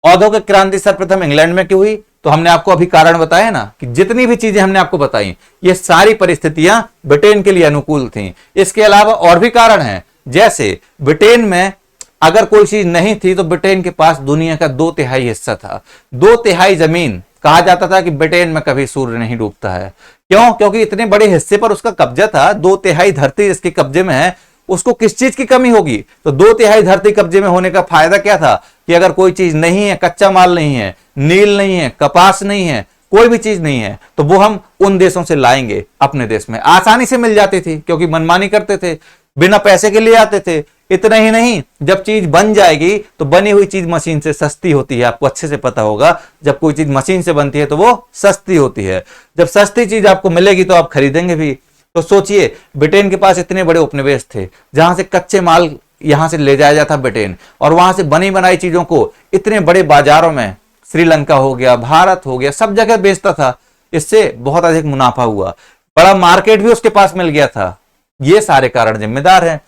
औद्योगिक क्रांति सर्वप्रथम इंग्लैंड में क्यों हुई, तो हमने आपको अभी कारण बताया ना कि जितनी भी चीजें हमने आपको बताई ये सारी परिस्थितियां ब्रिटेन के लिए अनुकूल थीं। इसके अलावा और भी कारण हैं, जैसे ब्रिटेन में अगर कोई चीज नहीं थी तो ब्रिटेन के पास दुनिया का 2/3 हिस्सा था। 2/3 जमीन, कहा जाता था कि ब्रिटेन में कभी सूर्य नहीं डूबता है। क्यों, क्योंकि इतने बड़े हिस्से पर उसका कब्जा था। 2/3 धरती इसके कब्जे में है, उसको किस चीज की कमी होगी। तो 2/3 धरती कब्जे में होने का फायदा क्या था कि अगर कोई चीज नहीं है, कच्चा माल नहीं है, नील नहीं है, कपास नहीं है, कोई भी चीज नहीं है, तो वो हम उन देशों से लाएंगे अपने देश में। आसानी से मिल जाती थी क्योंकि मनमानी करते थे, बिना पैसे के लिए आते थे। इतना ही नहीं, जब चीज बन जाएगी तो बनी हुई चीज मशीन से सस्ती होती है। आपको अच्छे से पता होगा, जब कोई चीज मशीन से बनती है तो वो सस्ती होती है। जब सस्ती चीज आपको मिलेगी तो आप खरीदेंगे भी। तो सोचिए, ब्रिटेन के पास इतने बड़े उपनिवेश थे जहां से कच्चे माल यहां से ले जाया जाता ब्रिटेन, और वहां से बनी बनाई चीजों को इतने बड़े बाजारों में, श्रीलंका हो गया, भारत हो गया, सब जगह बेचता था। इससे बहुत अधिक मुनाफा हुआ, बड़ा मार्केट भी उसके पास मिल गया था। ये सारे कारण जिम्मेदार हैं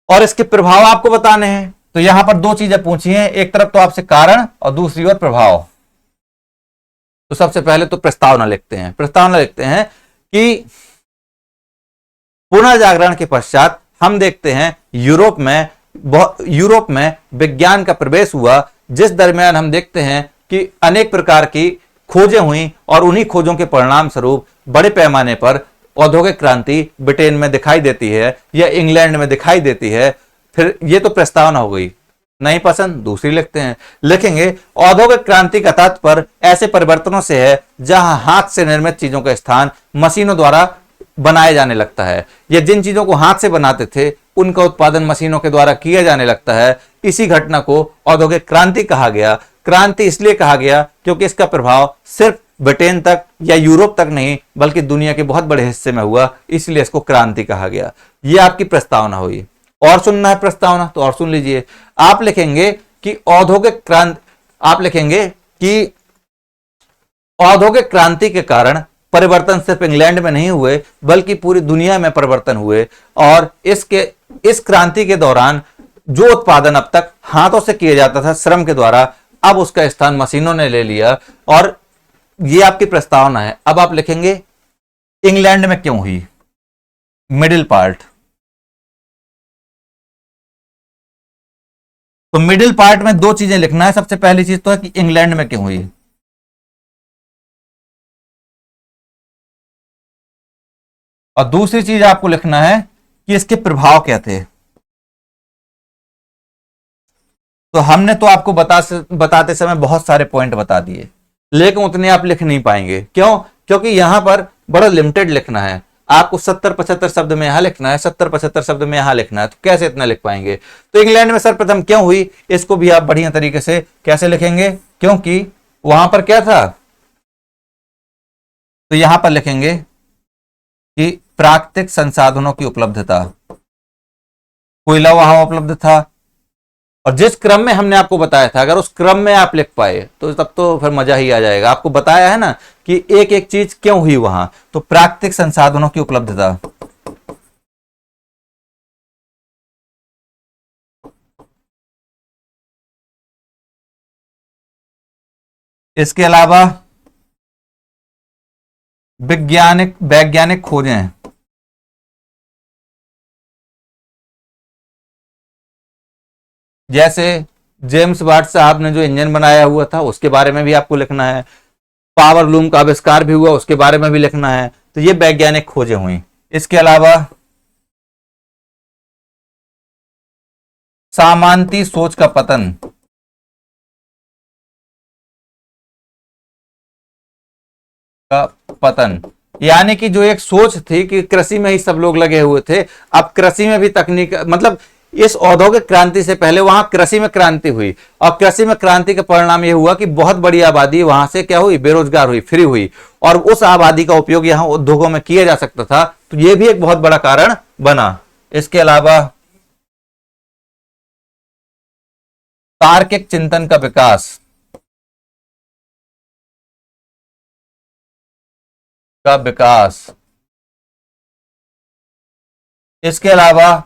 और इसके प्रभाव आपको बताने हैं। तो यहां पर 2 चीजें पूछी हैं, एक तरफ तो आपसे कारण और दूसरी ओर प्रभाव। तो सबसे पहले तो प्रस्तावना लिखते हैं। प्रस्तावना लिखते हैं कि पुनर्जागरण के पश्चात हम देखते हैं यूरोप में विज्ञान का प्रवेश हुआ, जिस दरमियान हम देखते हैं कि अनेक प्रकार की खोजें हुई और उन्हीं खोजों के परिणाम स्वरूप बड़े पैमाने पर औद्योगिक क्रांति ब्रिटेन में दिखाई देती है या इंग्लैंड में दिखाई देती है। फिर ये तो प्रस्तावना हो गई, नहीं पसंद दूसरी लिखते हैं। लिखेंगे औद्योगिक क्रांति का तात्पर्य ऐसे परिवर्तनों से है जहां हाथ से निर्मित चीजों का स्थान मशीनों द्वारा बनाया जाने लगता है, या जिन चीजों को हाथ से बनाते थे उनका उत्पादन मशीनों के द्वारा किया जाने लगता है। इसी घटना को औद्योगिक क्रांति कहा गया। क्रांति इसलिए कहा गया क्योंकि इसका प्रभाव सिर्फ ब्रिटेन तक या यूरोप तक नहीं बल्कि दुनिया के बहुत बड़े हिस्से में हुआ, इसलिए इसको क्रांति कहा गया। यह आपकी प्रस्तावना हुई। और सुनना है प्रस्तावना तो और सुन लीजिए। आप लिखेंगे कि औद्योगिक क्रांति, आप लिखेंगे कि औद्योगिक क्रांति के कारण परिवर्तन सिर्फ इंग्लैंड में नहीं हुए बल्कि पूरी दुनिया में परिवर्तन हुए, और इस क्रांति के दौरान जो उत्पादन अब तक हाथों से किया जाता था श्रम के द्वारा, अब उसका स्थान मशीनों ने ले लिया। और ये आपकी प्रस्तावना है। अब आप लिखेंगे इंग्लैंड में क्यों हुई, मिडिल पार्ट। तो मिडिल पार्ट में दो चीजें लिखना है। सबसे पहली चीज तो है कि इंग्लैंड में क्यों हुई, और दूसरी चीज आपको लिखना है कि इसके प्रभाव क्या थे। तो हमने तो आपको बताते समय बहुत सारे पॉइंट बता दिए, लेकिन उतने आप लिख नहीं पाएंगे। क्यों? क्योंकि यहां पर बड़ा लिमिटेड लिखना है। आपको 70-75 शब्द में यहां लिखना है, 70-75 शब्द में यहां लिखना है, तो कैसे इतना लिख पाएंगे। तो इंग्लैंड में सर्वप्रथम क्यों हुई, इसको भी आप बढ़िया तरीके से कैसे लिखेंगे, क्योंकि वहां पर क्या था। तो यहां पर लिखेंगे कि प्राकृतिक संसाधनों की उपलब्धता, कोयला वहां उपलब्ध था, और जिस क्रम में हमने आपको बताया था अगर उस क्रम में आप लिख पाए तो तब तो फिर मजा ही आ जाएगा। आपको बताया है ना कि एक एक चीज क्यों हुई वहां। तो प्राकृतिक संसाधनों की उपलब्धता, इसके अलावा वैज्ञानिक खोजें, जैसे जेम्स वाट साहब ने जो इंजन बनाया हुआ था उसके बारे में भी आपको लिखना है। पावर लूम का आविष्कार भी हुआ उसके बारे में भी लिखना है। तो ये वैज्ञानिक खोजें हुई। इसके अलावा सामान्य सोच का पतन, यानी कि जो एक सोच थी कि कृषि में ही सब लोग लगे हुए थे, अब कृषि में भी तकनीक, मतलब इस औद्योगिक क्रांति से पहले वहां कृषि में क्रांति हुई, और कृषि में क्रांति का परिणाम यह हुआ कि बहुत बड़ी आबादी वहां से क्या हुई, बेरोजगार हुई, फ्री हुई, और उस आबादी का उपयोग यहां उद्योगों में किया जा सकता था। तो यह भी एक बहुत बड़ा कारण बना। इसके अलावा तार्किक चिंतन का विकास, इसके अलावा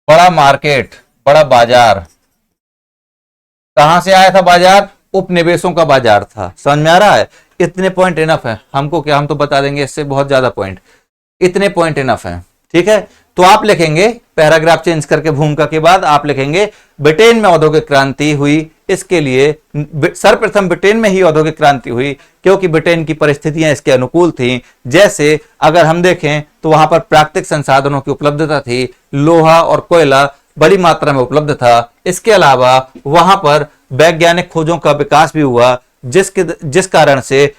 बड़ा मार्केट, बड़ा बाजार। कहां से आया था बाजार, उपनिवेशों का बाजार था। समझ में आ रहा है। इतने पॉइंट इनफ है हमको, क्या हम तो बता देंगे इससे बहुत ज्यादा पॉइंट, इतने पॉइंट इनफ है। ठीक है, तो आप लिखेंगे पैराग्राफ चेंज करके भूमिका के बाद आप लिखेंगे ब्रिटेन में औद्योगिक क्रांति हुई। इसके लिए सर्वप्रथम ब्रिटेन में ही औद्योगिक क्रांति हुई क्योंकि ब्रिटेन की परिस्थितियां इसके अनुकूल थी। जैसे अगर हम देखें तो वहां पर प्राकृतिक संसाधनों की उपलब्धता थी, लोहा और कोयला बड़ी मात्रा में उपलब्ध था। इसके अलावा वहां पर वैज्ञानिक खोजों का विकास भी हुआ, जिस कारण से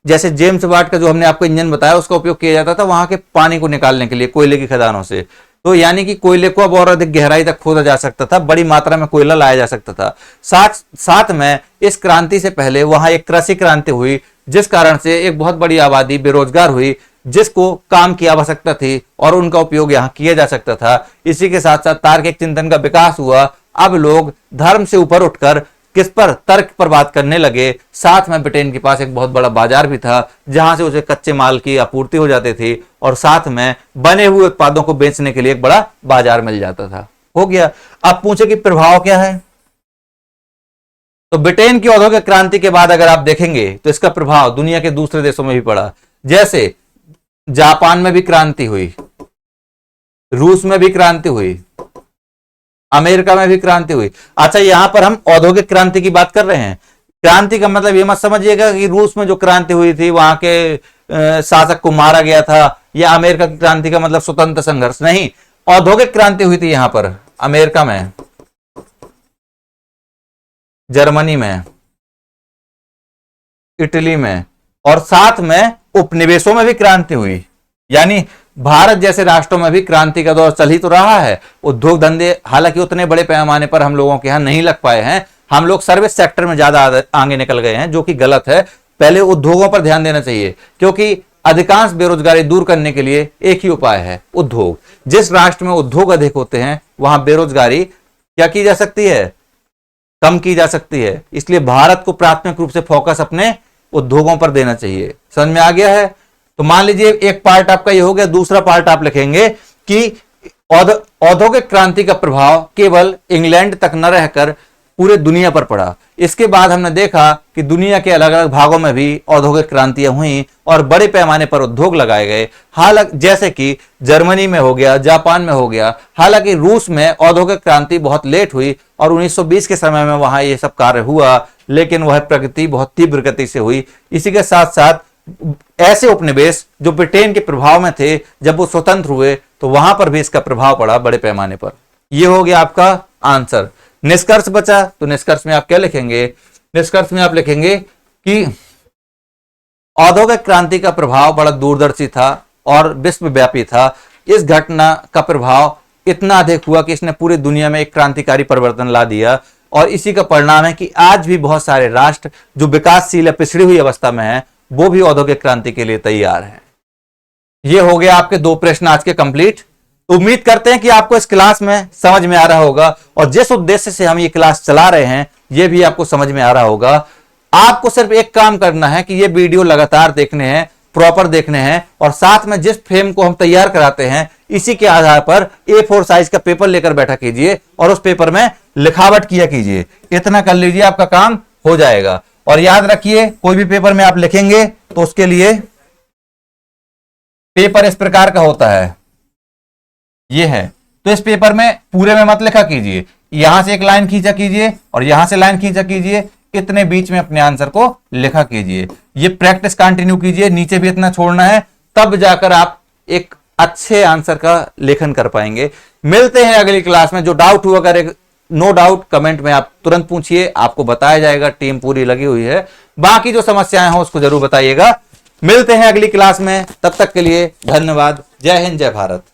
जैसे जेम्स वाट का जो हमने आपको इंजन बताया उसका उपयोग किया जाता था वहां के पानी को निकालने के लिए कोयले की खदानों से। तो यानी कि कोयले को अब और अधिक गहराई तक खोदा जा सकता था, बड़ी मात्रा में कोयला लाया जा सकता था। साथ में इस क्रांति से पहले वहां एक कृषि क्रांति हुई जिस कारण से एक बहुत बड़ी आबादी बेरोजगार हुई, जिसको काम की आवश्यकता थी और उनका उपयोग यहां किया जा सकता था। इसी के साथ साथ तार्किक चिंतन का विकास हुआ। अब लोग धर्म से ऊपर उठकर किस पर, तर्क पर बात करने लगे। साथ में ब्रिटेन के पास एक बहुत बड़ा बाजार भी था जहां से उसे कच्चे माल की आपूर्ति हो जाती थी, और साथ में बने हुए उत्पादों को बेचने के लिए एक बड़ा बाजार मिल जाता था। हो गया। अब पूछे कि प्रभाव क्या है। तो ब्रिटेन की औद्योगिक क्रांति के बाद अगर आप देखेंगे तो इसका प्रभाव दुनिया के दूसरे देशों में भी पड़ा। जैसे जापान में भी क्रांति हुई, रूस में भी क्रांति हुई, अमेरिका में भी क्रांति हुई। अच्छा, यहां पर हम औद्योगिक क्रांति की बात कर रहे हैं। क्रांति का मतलब ये मत समझिएगा कि रूस में जो क्रांति हुई थी वहां के शासक को मारा गया था, या अमेरिका की क्रांति का मतलब स्वतंत्र संघर्ष नहीं। औद्योगिक क्रांति हुई थी यहां पर अमेरिका में, जर्मनी में, इटली में, और साथ में उपनिवेशों में भी क्रांति हुई। यानी भारत जैसे राष्ट्रों में भी क्रांति का दौर चल ही तो रहा है। उद्योग धंधे हालांकि उतने बड़े पैमाने पर हम लोगों के यहाँ नहीं लग पाए हैं, हम लोग सर्विस सेक्टर में ज्यादा आगे निकल गए हैं, जो कि गलत है। पहले उद्योगों पर ध्यान देना चाहिए, क्योंकि अधिकांश बेरोजगारी दूर करने के लिए एक ही उपाय है, उद्योग। जिस राष्ट्र में उद्योग अधिक होते हैं वहां बेरोजगारी क्या की जा सकती है, कम की जा सकती है। इसलिए भारत को प्राथमिक रूप से फोकस अपने उद्योगों पर देना चाहिए। समझ में आ गया है? तो मान लीजिए एक पार्ट आपका ये हो गया, दूसरा पार्ट आप लिखेंगे कि औद्योगिक क्रांति का प्रभाव केवल इंग्लैंड तक न रहकर पूरे दुनिया पर पड़ा। इसके बाद हमने देखा कि दुनिया के अलग अलग भागों में भी औद्योगिक क्रांतियां हुई और बड़े पैमाने पर उद्योग लगाए गए। हालांकि जैसे कि जर्मनी में हो गया, जापान में हो गया। हालांकि रूस में औद्योगिक क्रांति बहुत लेट हुई और 1920 के समय में वहां ये सब कार्य हुआ, लेकिन वह प्रगति बहुत तीव्र गति से हुई। इसी के साथ साथ ऐसे उपनिवेश जो ब्रिटेन के प्रभाव में थे, जब वो स्वतंत्र हुए तो वहां पर भी इसका प्रभाव पड़ा बड़े पैमाने पर। ये हो गया आपका आंसर। निष्कर्ष बचा, तो निष्कर्ष में आप क्या लिखेंगे? निष्कर्ष में आप लिखेंगे कि औद्योगिक क्रांति का प्रभाव बड़ा दूरदर्शी था और विश्वव्यापी था। इस घटना का प्रभाव इतना अधिक हुआ कि इसने पूरी दुनिया में एक क्रांतिकारी परिवर्तन ला दिया, और इसी का परिणाम है कि आज भी बहुत सारे राष्ट्र जो विकासशील या पिछड़ी हुई अवस्था में है, वो भी औद्योगिक क्रांति के लिए तैयार हैं। ये हो गया आपके 2 प्रश्न आज के कंप्लीट। उम्मीद करते हैं कि आपको इस क्लास में समझ में आ रहा होगा, और जिस उद्देश्य से हम ये क्लास चला रहे हैं ये भी आपको समझ में आ रहा होगा। आपको सिर्फ एक काम करना है कि ये वीडियो लगातार देखने हैं, प्रॉपर देखने हैं, और साथ में जिस फ्रेम को हम तैयार कराते हैं इसी के आधार पर A4 साइज का पेपर लेकर बैठा कीजिए और उस पेपर में लिखावट किया कीजिए। इतना कर लीजिए, आपका काम हो जाएगा। और याद रखिए, कोई भी पेपर में आप लिखेंगे तो उसके लिए पेपर इस प्रकार का होता है, ये है। तो इस पेपर में पूरे में मत लिखा कीजिए, यहां से एक लाइन खींचा कीजिए और यहां से लाइन खींचा कीजिए, इतने बीच में अपने आंसर को लिखा कीजिए। ये प्रैक्टिस कंटिन्यू कीजिए, नीचे भी इतना छोड़ना है, तब जाकर आप एक अच्छे आंसर का लेखन कर पाएंगे। मिलते हैं अगली क्लास में। जो डाउट हुआ करे, नो डाउट कमेंट में आप तुरंत पूछिए, आपको बताया जाएगा। टीम पूरी लगी हुई है। बाकी जो समस्याएं हो उसको जरूर बताइएगा। मिलते हैं अगली क्लास में, तब तक के लिए धन्यवाद। जय हिंद, जय भारत।